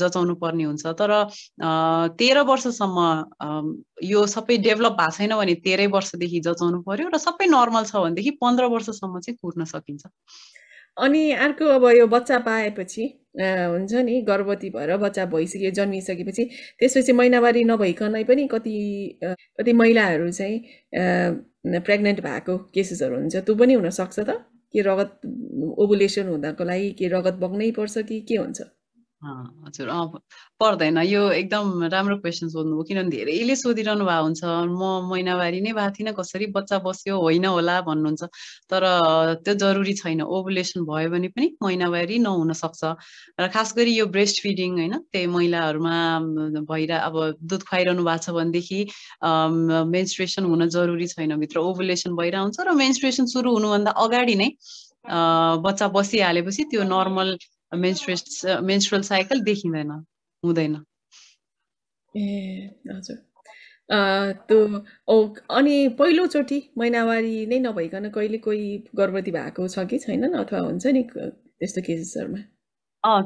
जचाउनु पर्ने हुन्छ। तर 13 वर्षसम्म यो सबै डेभलप भएको छैन भने 13 वर्षदेखि जचाउनु पर्यो र सबै नर्मल छ भनेदेखि 15 वर्षसम्म चाहिँ कुर्न सकिन्छ। अनि अर्को अब यो बच्चा पाएपछि हुन्छ नि, गर्भवती भएर बच्चा जन्मिसकेपछि त्यसपछि महिनावारी नभइकनै पनि कति महिलाहरू चाहिँ प्रेग्नेन्ट भएको केसेसहरू हुन्छ, त्यो पनि हुनसक्छ त? के रगत ओभुलेसन हुँदाको लागि के रगत बग्नै पर्छ कि के हुन्छ? हजुर पर्दैन। यो एकदम राम्रो क्वेसन सोध्नुभयो, किनभने धेरैले सोधिरहनु भएको हुन्छ म महिनावारी नै भएको थिइनँ, कसरी बच्चा बस्यो, होइन होला भन्नुहुन्छ। तर त्यो जरुरी छैन, ओभुलेसन भयो भने पनि महिनावारी नहुन सक्छ। र खास गरी यो ब्रेस्ट फिडिङ होइन, त्यही महिलाहरूमा अब दुध खुवाइरहनु भएको छ भनेदेखि मेन्स्ट्रुएसन हुन जरुरी छैन, भित्र ओभुलेसन भइरहेको हुन्छ र मेन्स्ट्रुएसन सुरु हुनुभन्दा अगाडि नै बच्चा बसिहालेपछि त्यो नर्मल मेन्स्ट्रुअल साइकल देखिँदैन, हुँदैन। ए हजुर। त्यो अनि पहिलोचोटि महिनावारी नै नभइकन कहिले कोही गर्भवती भएको छ कि छैनन्, अथवा हुन्छ नि त्यस्तो केसेसहरूमा?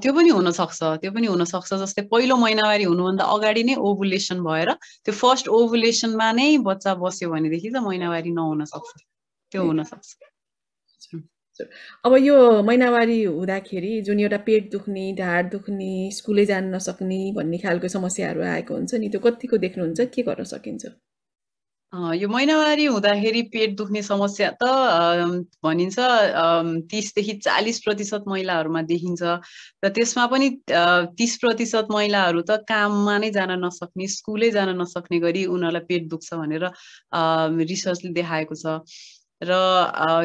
त्यो पनि हुनसक्छ, त्यो पनि हुनसक्छ। जस्तै पहिलो महिनावारी हुनुभन्दा अगाडि नै ओभुलेसन भएर त्यो फर्स्ट ओभुलेसनमा नै बच्चा बस्यो भनेदेखि त महिनावारी नहुन सक्छ, त्यो ए हुनसक्छ। हजुर। अब यो महिनावारी हुँदाखेरि जुन एउटा पेट दुख्ने, ढाड दुख्ने, स्कुलै जान नसक्ने भन्ने खालको समस्याहरू आएको हुन्छ नि, त्यो कतिको देख्नुहुन्छ, के गर्न सकिन्छ? यो महिनावारी हुँदाखेरि पेट दुख्ने समस्या त भनिन्छ 30 देखि 40% महिलाहरूमा देखिन्छ। र त्यसमा पनि 30% महिलाहरू त काममा नै जान नसक्ने, स्कुलै जान नसक्ने गरी उनीहरूलाई पेट दुख्छ भनेर रिसर्चले देखाएको छ। र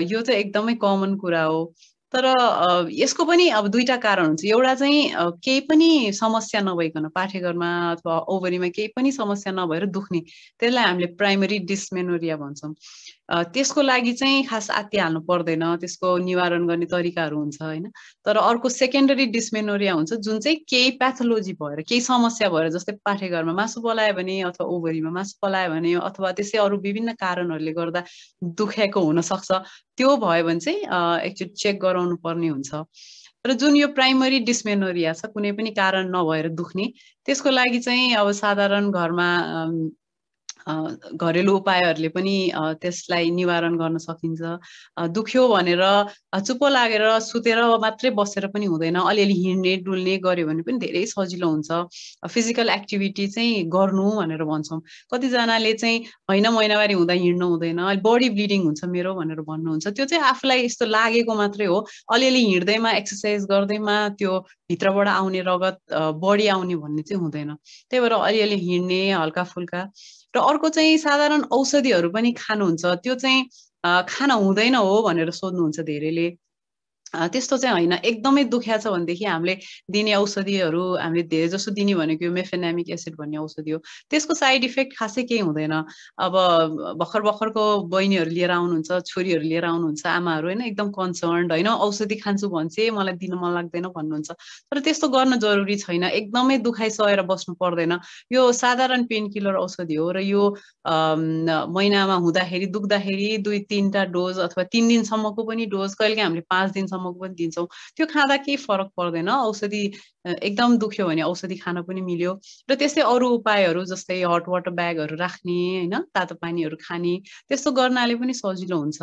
यो चाहिँ एकदमै कमन कुरा हो। तर यसको पनि अब दुईटा कारण हुन्छ। एउटा चाहिँ केही पनि समस्या नभइकन, पाठेघरमा अथवा ओभरीमा केही पनि समस्या नभएर दुख्ने, त्यसलाई हामीले प्राइमरी डिस्मेनोरिया भन्छौँ। त्यसको लागि चाहिँ खास आत्तिहाल्नु पर्दैन, त्यसको निवारण गर्ने तरिकाहरू हुन्छ होइन। तर अर्को सेकेन्डरी डिस्मेनोरिया हुन्छ, जुन चाहिँ केही प्याथोलोजी भएर, केही समस्या भएर, जस्तै पाठेघरमा मासु पलायो भने अथवा ओभरीमा मासु पलायो भने अथवा त्यसै अरू विभिन्न कारणहरूले गर्दा दुखेको हुनसक्छ। त्यो भयो भने चाहिँ एकचोटि चेक गराउनु पर्ने हुन्छ। र जुन यो प्राइमरी डिस्मेनोरिया छ, कुनै पनि कारण नभएर दुख्ने, त्यसको लागि चाहिँ अब साधारण घरमा घरेलु उपायहरूले पनि त्यसलाई निवारण गर्न सकिन्छ। दुख्यो भनेर चुप्प लागेर सुतेर मात्रै बसेर पनि हुँदैन, अलिअलि हिँड्ने डुल्ने गर्यो भने पनि धेरै सजिलो हुन्छ। फिजिकल एक्टिभिटी चाहिँ गर्नु भनेर भन्छौँ। कतिजनाले चाहिँ होइन महिनावारी हुँदा हिँड्नु हुँदैन, बडी ब्लिडिङ हुन्छ मेरो भनेर भन्नुहुन्छ। त्यो चाहिँ आफूलाई यस्तो लागेको मात्रै हो। अलिअलि हिँड्दैमा, एक्सर्साइज गर्दैमा त्यो भित्रबाट आउने रगत बढी आउने भन्ने चाहिँ हुँदैन। त्यही भएर अलिअलि हिँड्ने, हल्का फुल्का। र अर्को चाहिँ साधारण औषधिहरू पनि खानुहुन्छ, त्यो चाहिँ खान हुँदैन हो भनेर सोध्नुहुन्छ धेरैले। त्यस्तो चाहिँ होइन। एकदमै दुख्या छ भनेदेखि हामीले दिने औषधिहरू, हामीले धेरै जसो दिने भनेको यो मेफेनामिक एसिड भन्ने औषधि हो। त्यसको साइड इफेक्ट खासै केही हुँदैन। अब भर्खरको बहिनीहरू लिएर आउनुहुन्छ, छोरीहरू लिएर आउनुहुन्छ, आमाहरू होइन, एकदम कन्सर्न्ड होइन, औषधि खान्छु भन्छ, मलाई दिन मन लाग्दैन भन्नुहुन्छ। तर त्यस्तो गर्न जरुरी छैन। एकदमै दुखाइ सहेर बस्नु पर्दैन। यो साधारण पेन किलर औषधि हो र यो महिनामा हुँदाखेरि, दुख्दाखेरि 2-3टा डोज अथवा 3 दिनसम्मको पनि डोज, कहिलेकाहीँ हामीले 5 दिनसम्मको पनि दिन्छौँ। त्यो खाँदा केही फरक पर्दैन। औषधि एकदम दुख्यो भने औषधि खान पनि मिल्यो। र त्यस्तै अरू उपायहरू जस्तै हट वाटर ब्यागहरू राख्ने होइन, तातो पानीहरू खाने, त्यस्तो गर्नाले पनि सजिलो हुन्छ।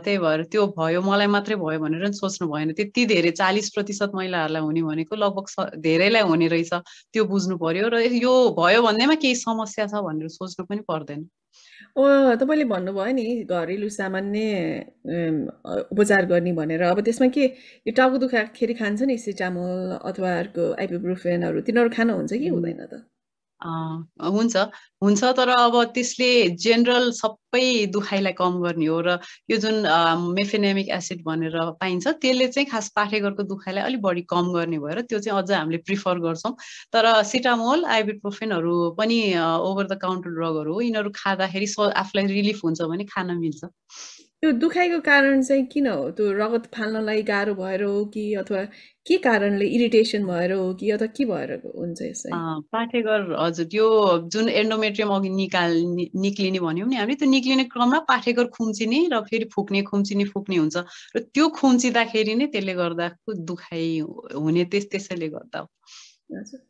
त्यही भएर त्यो भयो, मलाई मात्रै भयो भनेर नि सोच्नु भएन। त्यति धेरै 40% महिलाहरूलाई हुने भनेको लगभग धेरैलाई हुने रहेछ, त्यो बुझ्नु पर्यो। र यो भयो भन्दैमा केही समस्या छ भनेर सोच्नु पनि पर्दैन। तपाईँले भन्नुभयो नि घरेलु सामान्य उपचार गर्ने भनेर। अब त्यसमा के यो टाउको दुख्दाखेरि खान्छ नि सिटामोल अथवा अर्को आइबुप्रोफेनहरू, तिनीहरू खानुहुन्छ कि हुँदैन त? हुन्छ। तर अब त्यसले जेनरल सबै दुखाइलाई कम गर्ने हो। र यो जुन मेफेनामिक एसिड भनेर पाइन्छ, त्यसले चाहिँ खास पाठेघरको दुखाइलाई अलिक बढी कम गर्ने भएर त्यो चाहिँ अझ हामीले प्रिफर गर्छौँ। तर सिटामोल, आइबुप्रोफेनहरू पनि ओभर द काउन्टर ड्रगहरू हो। यिनीहरू खाँदाखेरि आफूलाई रिलिफ हुन्छ भने खान मिल्छ। त्यो दुखाइको कारण चाहिँ किन हो? त्यो रगत फाल्नलाई गाह्रो भएर हो कि, अथवा के कारणले, इरिटेसन भएर हो कि, अथवा के भएर हुन्छ यसै? पाठेघर हजुर, त्यो जुन एन्डोमेट्रियम अघि निक्लिने भन्यौँ नि हामीले, त्यो निक्लिने क्रममा पाठेघर खुम्चिने र फेरि फुक्ने, खुम्चिने फुक्ने हुन्छ। र त्यो खुम्चिँदाखेरि नै त्यसले गर्दा दुखाइ हुने, त्यसैले गर्दा हो। हजुर।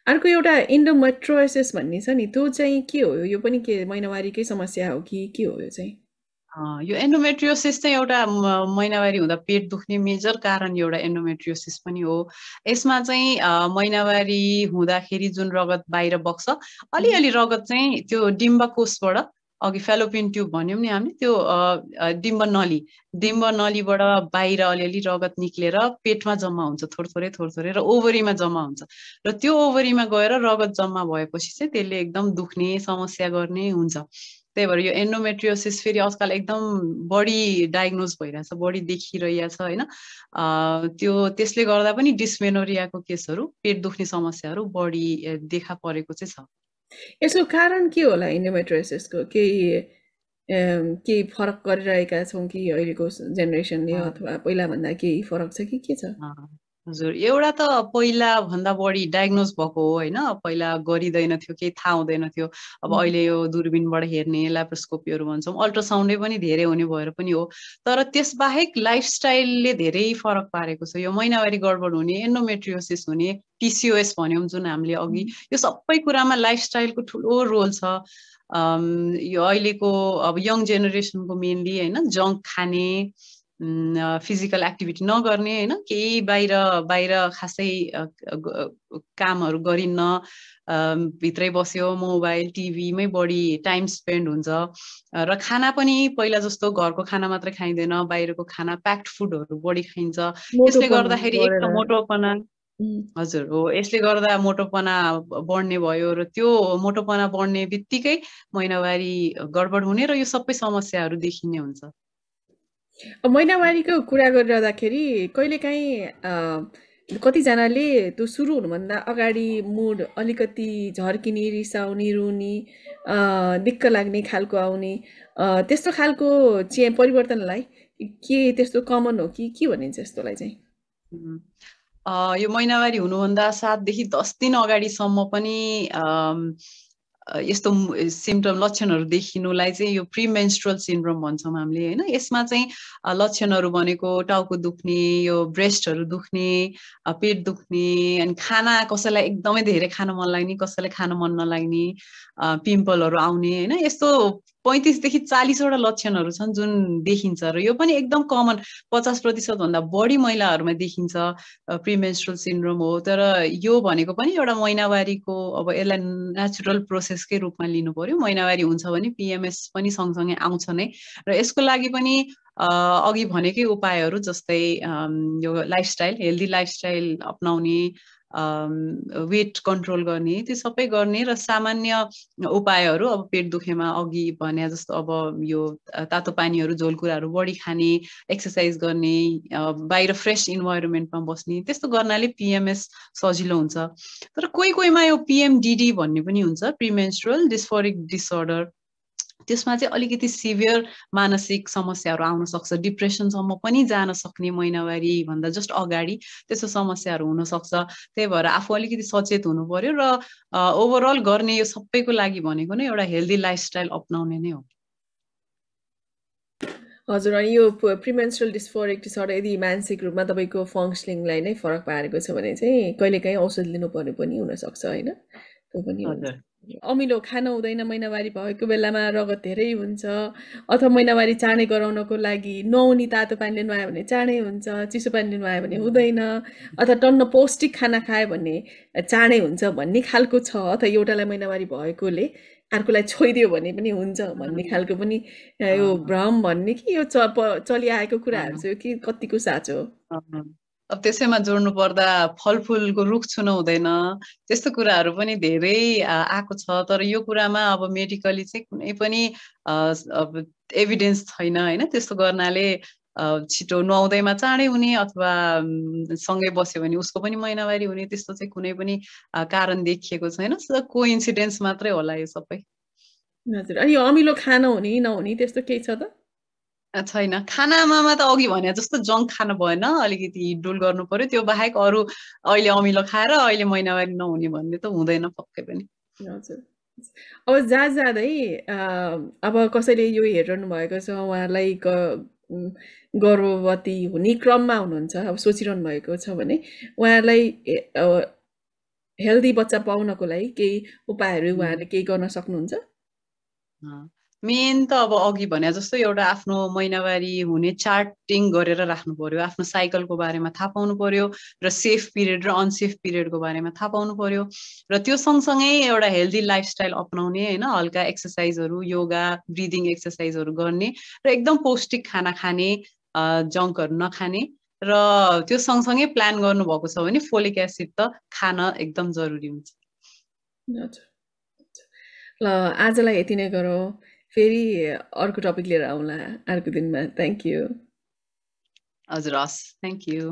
अर्को एउटा इन्डोमेट्रियोसिस भन्ने छ नि, त्यो चाहिँ के हो? यो पनि के महिनावारीकै समस्या हो कि के हो यो चाहिँ? यो एन्डोमेट्रियोसिस चाहिँ एउटा महिनावारी हुँदा पेट दुख्ने मेजर कारण एउटा एन्डोमेट्रियोसिस पनि हो। यसमा चाहिँ महिनावारी हुँदाखेरि जुन रगत बाहिर बग्छ, अलिअलि रगत चाहिँ त्यो डिम्बकोशबाट अघि फेलोपियन ट्युब भन्यौँ नि हामीले, त्यो डिम्ब नलीबाट बाहिर अलिअलि रगत निक्लेर पेटमा जम्मा हुन्छ थोरै र ओभरीमा जम्मा हुन्छ, र त्यो ओभरीमा गएर रगत जम्मा भएपछि चाहिँ त्यसले एकदम दुख्ने समस्या गर्ने हुन्छ। त्यही भएर यो एन्डोमेट्रियोसिस फेरि आजकल एकदम बढी डायग्नोज भइरहेछ, बढी देखिरहेछ होइन। त्यसले गर्दा पनि डिस्मेनोरियाको केसहरू, पेट दुख्ने समस्याहरू बढी देखा परेको चाहिँ छ। यसको कारण के होला इन्डोमेट्रियोसिसको? केही फरक गरिरहेका छौँ कि अहिलेको जेनेरेसनले, अथवा पहिलाभन्दा केही फरक छ कि के छ? हजुर, एउटा त पहिला भन्दा बढी डायग्नोज भएको हो होइन, पहिला गरिँदैन थियो, केही थाहा हुँदैन थियो। अब अहिले यो दूरबीनबाट हेर्ने, ल्याप्रोस्कोपीहरू भन्छौँ, अल्ट्रासाउन्डै पनि धेरै हुने भएर पनि हो। तर त्यसबाहेक लाइफस्टाइलले धेरै फरक पारेको छ। यो महिनावारी गडबड हुने, एन्डोमेट्रियोसिस हुने, पिसिओएस भन्यौँ जुन हामीले अघि, यो सबै कुरामा लाइफस्टाइलको ठुलो रोल छ। यो अहिलेको अब यङ जेनेरेसनको मेनली होइन, जङ्क खाने, फिजिकल एक्टिभिटी नगर्ने होइन, केही बाहिर खासै कामहरू गरिन्न, भित्रै बस्यो, मोबाइल टिभीमै बढी टाइम स्पेन्ड हुन्छ, र खाना पनि पहिला जस्तो घरको खाना मात्रै खाइँदैन, बाहिरको खाना प्याक्ड फुडहरू बढी खाइन्छ। यसले गर्दाखेरि एक त मोटोपना, हजुर हो, यसले गर्दा मोटोपना बढ्ने भयो, र त्यो मोटोपना बढ्ने बित्तिकै महिनावारी गडबड हुने र यो सबै समस्याहरू देखिने हुन्छ। महिनावारीको कुरा गरिरहँदाखेरि कहिलेकाहीँ कतिजनाले त्यो सुरु हुनुभन्दा अगाडि मुड अलिकति झर्किने, रिसाउने, रुने, दिक्क लाग्ने खालको आउने, त्यस्तो खालको चाहिँ परिवर्तनलाई के त्यस्तो कमन हो कि के भनिन्छ यस्तोलाई चाहिँ? यो महिनावारी हुनुभन्दा 7 देखि 10 दिन अगाडिसम्म पनि यस्तो सिम्टम लक्षणहरू देखिनुलाई चाहिँ यो प्रिमेन्स्ट्रुअल सिन्ड्रोम भन्छौँ हामीले होइन। यसमा चाहिँ लक्षणहरू भनेको टाउको दुख्ने, यो ब्रेस्टहरू दुख्ने, पेट दुख्ने, अनि खाना कसैलाई एकदमै धेरै खान मन लाग्ने, कसैलाई खान मन नलाग्ने, पिम्पलहरू आउने होइन। यस्तो 35 देखि 40 वटा लक्षणहरू छन् जुन देखिन्छ, र यो पनि एकदम कमन, 50% भन्दा बढी महिलाहरूमा देखिन्छ प्रिमेन्स्ट्रुअल सिन्ड्रोम हो। तर यो भनेको पनि एउटा महिनावारीको, अब यसलाई नेचुरल प्रोसेसकै रूपमा लिनु पर्यो। महिनावारी हुन्छ भने पिएमएस पनि सँगसँगै आउँछ नै, र यसको लागि पनि अघि भनेकै उपायहरू जस्तै यो लाइफस्टाइल, हेल्दी लाइफस्टाइल अपनाउने, वेट कन्ट्रोल गर्ने, त्यो सबै गर्ने, र सामान्य उपायहरू अब पेट दुखेमा अघि भने जस्तो अब यो तातो पानीहरू, झोल कुराहरू बढी खाने, एक्सर्साइज गर्ने, बाहिर फ्रेस इन्भाइरोमेन्टमा बस्ने, त्यस्तो गर्नाले पिएमएस सजिलो हुन्छ। तर कोही कोहीमा यो पिएमडिडी भन्ने पनि हुन्छ, प्रिमेन्स्ट्रुअल डिस्फोरिक डिसअर्डर। त्यसमा चाहिँ अलिकति सिभियर मानसिक समस्याहरू आउन सक्छ, डिप्रेसनसम्म पनि जान सक्ने महिनावारी भन्दा जस्ट अगाडि त्यस्तो समस्याहरू हुन सक्छ। त्यही भएर आफू अलिकति सचेत हुनु पर्यो, र ओभरअल गर्ने यो सबैको लागि भनेको नै एउटा हेल्दी लाइफस्टाइल अपनाउने नै हो। हजुर, अनि यो प्रिमेन्स्ट्रुअल डिस्फोरिक डिसअर्डर यदि मानसिक रूपमा तपाईँको फङ्सनिङलाई नै फरक पारेको छ भने चाहिँ कहिलेकाहीँ औषध लिनुपर्ने पनि हुनसक्छ होइन? त्यो पनि हुन्छ। अमिलो खान हुँदैन महिनावारी भएको बेलामा, रगत धेरै हुन्छ, अथवा महिनावारी चाँडै गराउनको लागि नुहाउने, तातो पानीले नुहायो भने चाँडै हुन्छ, चिसो पानीले नुहायो भने हुँदैन, अथवा टन्न पौष्टिक खाना खायो भने चाँडै हुन्छ भन्ने खालको छ, अथवा एउटालाई महिनावारी भएकोले अर्कोलाई छोइदियो भने पनि हुन्छ भन्ने खालको पनि यो भ्रम भन्ने कि यो चलिआएको कुराहरू चाहिँ कि कतिको साँचो हो? अब त्यसैमा जोड्नु पर्दा फलफुलको रुख छुन हुँदैन, त्यस्तो कुराहरू पनि धेरै आएको छ। तर यो कुरामा अब मेडिकली चाहिँ कुनै पनि एभिडेन्स छैन होइन। त्यस्तो गर्नाले छिटो नुहाउँदैमा चाँडै हुने, अथवा सँगै बस्यो भने उसको पनि महिनावारी हुने, त्यस्तो चाहिँ कुनै पनि कारण देखिएको छैन। कोइन्सिडेन्स मात्रै होला यो सबै। हजुर, अनि अमिलो खान हुने नहुने त्यस्तो केही छ त? छैन। खानामा त अघि भने जस्तो जङ्क खानु भएन, अलिकति हिडडुल गर्नु पर्यो। त्यो बाहेक अरू अहिले अमिलो खाएर अहिले महिनावारी नहुने भन्ने त हुँदैन पक्कै पनि। हजुर, अब जाँदै अब कसैले यो हेरिरहनु भएको छ, उहाँलाई गर्भवती हुने क्रममा हुनुहुन्छ, अब सोचिरहनु भएको छ भने उहाँलाई हेल्दी बच्चा पाउनको लागि केही उपायहरू उहाँहरूले केही गर्न सक्नुहुन्छ? मेन त अब अघि भने जस्तो एउटा आफ्नो महिनावारी हुने चार्टिङ गरेर राख्नु पर्यो, आफ्नो साइकलको बारेमा थाहा पाउनु पर्यो र सेफ पिरियड र अनसेफ पिरियडको बारेमा थाहा पाउनु पर्यो र त्यो सँगसँगै एउटा हेल्दी लाइफस्टाइल अपनाउने होइन, हल्का एक्सर्साइजहरू, योगा, ब्रिदिङ एक्सर्साइजहरू गर्ने र एकदम पौष्टिक खाना खाने, जङ्कहरू नखाने र त्यो सँगसँगै प्लान गर्नुभएको छ भने फोलिक एसिड त खान एकदम जरुरी हुन्छ। हजुर। ल आजलाई यति नै गरौँ, फेरि अर्को टपिक लिएर आउँला अर्को दिनमा। Thank you. हजुर, हस्, थ्याङ्क यू।